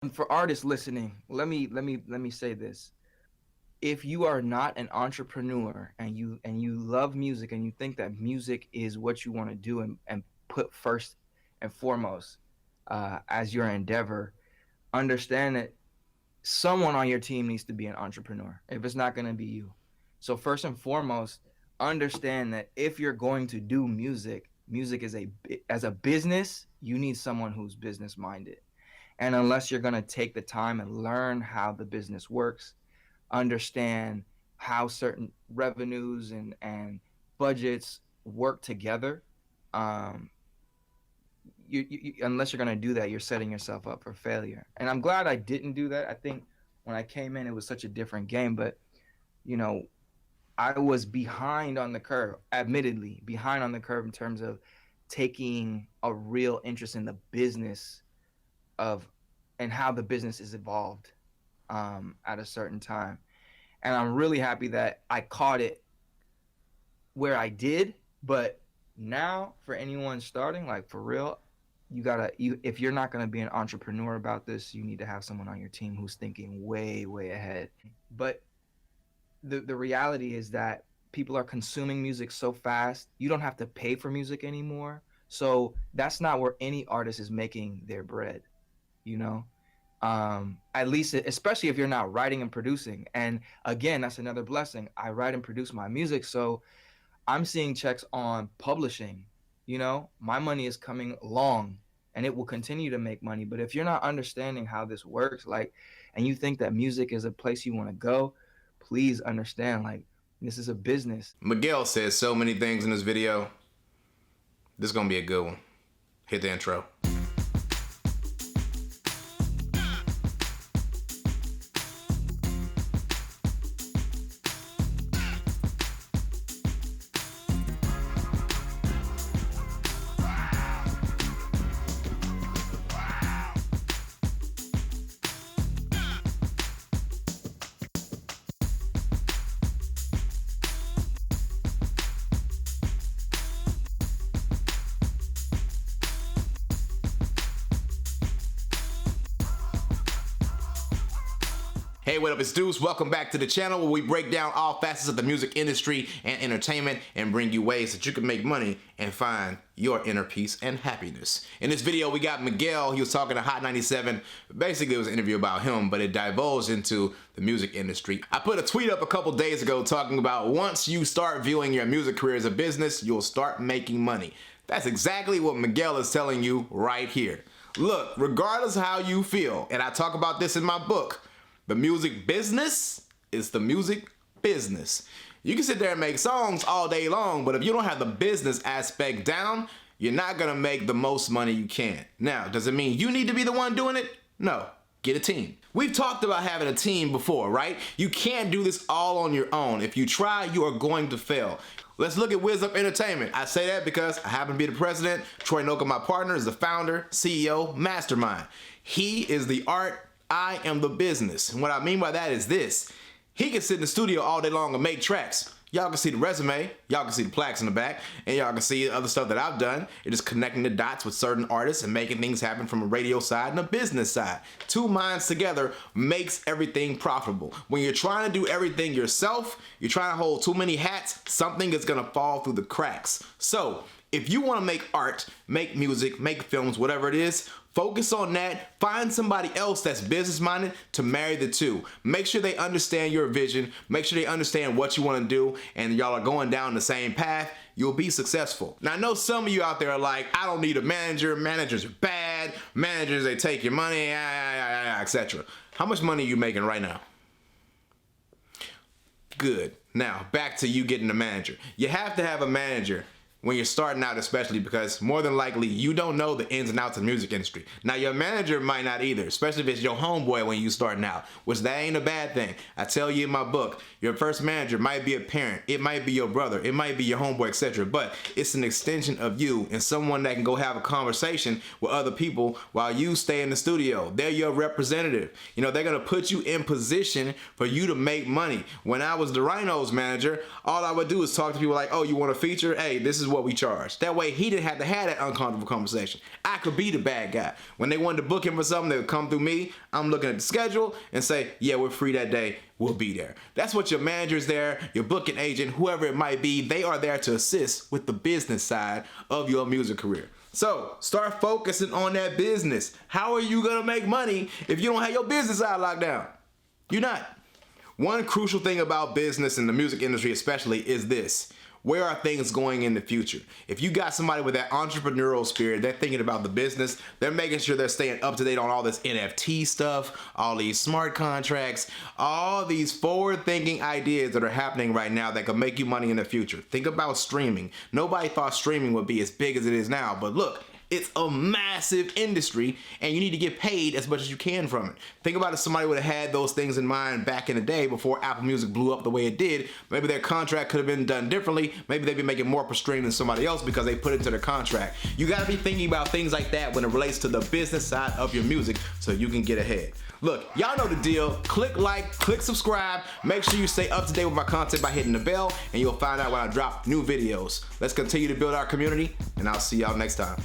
And for artists listening, let me say this. If you are not an entrepreneur and you love music and you think that music is what you want to do and put first and foremost as your endeavor, understand that someone on your team needs to be an entrepreneur if it's not going to be you. So first and foremost, understand that if you're going to do music is a as a business, you need someone who's business minded. And unless you're going to take the time and learn how the business works, understand how certain revenues and budgets work together, um, unless you're going to do that, you're setting yourself up for failure. And I'm glad I didn't do that. I think when I came in, it was such a different game. But you know, I was behind on the curve, admittedly behind on the curve in terms of taking a real interest in the business of and how the business is evolved at a certain time. And I'm really happy that I caught it where I did. But now, for anyone starting, like for real, you if you're not gonna be an entrepreneur about this, you need to have someone on your team who's thinking way ahead. But the reality is that people are consuming music so fast, you don't have to pay for music anymore. So that's not where any artist is making their bread, you know? At least, especially if you're not writing and producing. And again, that's another blessing. I write and produce my music, so I'm seeing checks on publishing. You know, my money is coming along and it will continue to make money. But if you're not understanding how this works, like, and you think that music is a place you want to go, please understand, like, this is a business. Miguel says so many things in this video. This is gonna be a good one. Hit the intro. Hey, what up, it's Deuce. Welcome back to the channel where we break down all facets of the music industry and entertainment and bring you ways that you can make money and find your inner peace and happiness. In this video, we got Miguel. He was talking to Hot 97. Basically, it was an interview about him, but it divulged into the music industry. I put a tweet up a couple days ago talking about once you start viewing your music career as a business, you'll start making money. That's exactly what Miguel is telling you right here. Look, regardless of how you feel, and I talk about this in my book, the music business is the music business. You can sit there and make songs all day long, but if you don't have the business aspect down, you're not gonna make the most money you can. Now, does it mean you need to be the one doing it? No, get a team. We've talked about having a team before, right? You can't do this all on your own. If you try, you are going to fail. Let's look at Wiz Up Entertainment. I say that because I happen to be the president. Troy Noka, my partner, is the founder, CEO, mastermind. He is the art, I am the business. And what I mean by that is this. He can sit in the studio all day long and make tracks. Y'all can see the resume, y'all can see the plaques in the back, and y'all can see other stuff that I've done. It is connecting the dots with certain artists and making things happen from a radio side and a business side. Two minds together makes everything profitable. When you're trying to do everything yourself, you're trying to hold too many hats, something is gonna fall through the cracks. So, if you wanna make art, make music, make films, whatever it is, focus on that. Find somebody else that's business-minded to marry the two. Make sure they understand your vision. Make sure they understand what you want to do, and y'all are going down the same path. You'll be successful. Now, I know some of you out there are like, I don't need a manager. Managers are bad. Managers, they take your money, etc. How much money are you making right now? Good. Now, back to you getting a manager. You have to have a manager when you're starting out, especially because more than likely you don't know the ins and outs of the music industry. Now, your manager might not either, especially if it's your homeboy when you starting out, which that ain't a bad thing. I tell you in my book, your first manager might be a parent, it might be your brother, it might be your homeboy, etc. But it's an extension of you and someone that can go have a conversation with other people while you stay in the studio. They're your representative. You know, they're gonna put you in position for you to make money. When I was the Rhinos manager, all I would do is talk to people like, oh, you want a feature? Hey, this is what we charge. That way he didn't have to have that uncomfortable conversation. I could be the bad guy. When they wanted to book him for something, they would come through me. I'm looking at the schedule and say, yeah, we're free that day. We'll be there. That's what your manager's there, your booking agent, whoever it might be, they are there to assist with the business side of your music career. So start focusing on that business. How are you gonna make money if you don't have your business side locked down? You're not. One crucial thing about business in the music industry especially is this. Where are things going in the future? If you got somebody with that entrepreneurial spirit, they're thinking about the business, they're making sure they're staying up to date on all this NFT stuff, all these smart contracts, all these forward-thinking ideas that are happening right now that could make you money in the future. Think about streaming. Nobody thought streaming would be as big as it is now, but look, it's a massive industry and you need to get paid as much as you can from it. Think about if somebody would have had those things in mind back in the day before Apple Music blew up the way it did. Maybe their contract could have been done differently. Maybe they'd be making more per stream than somebody else because they put it into their contract. You gotta be thinking about things like that when it relates to the business side of your music so you can get ahead. Look, y'all know the deal. Click like, click subscribe. Make sure you stay up to date with my content by hitting the bell and you'll find out when I drop new videos. Let's continue to build our community and I'll see y'all next time.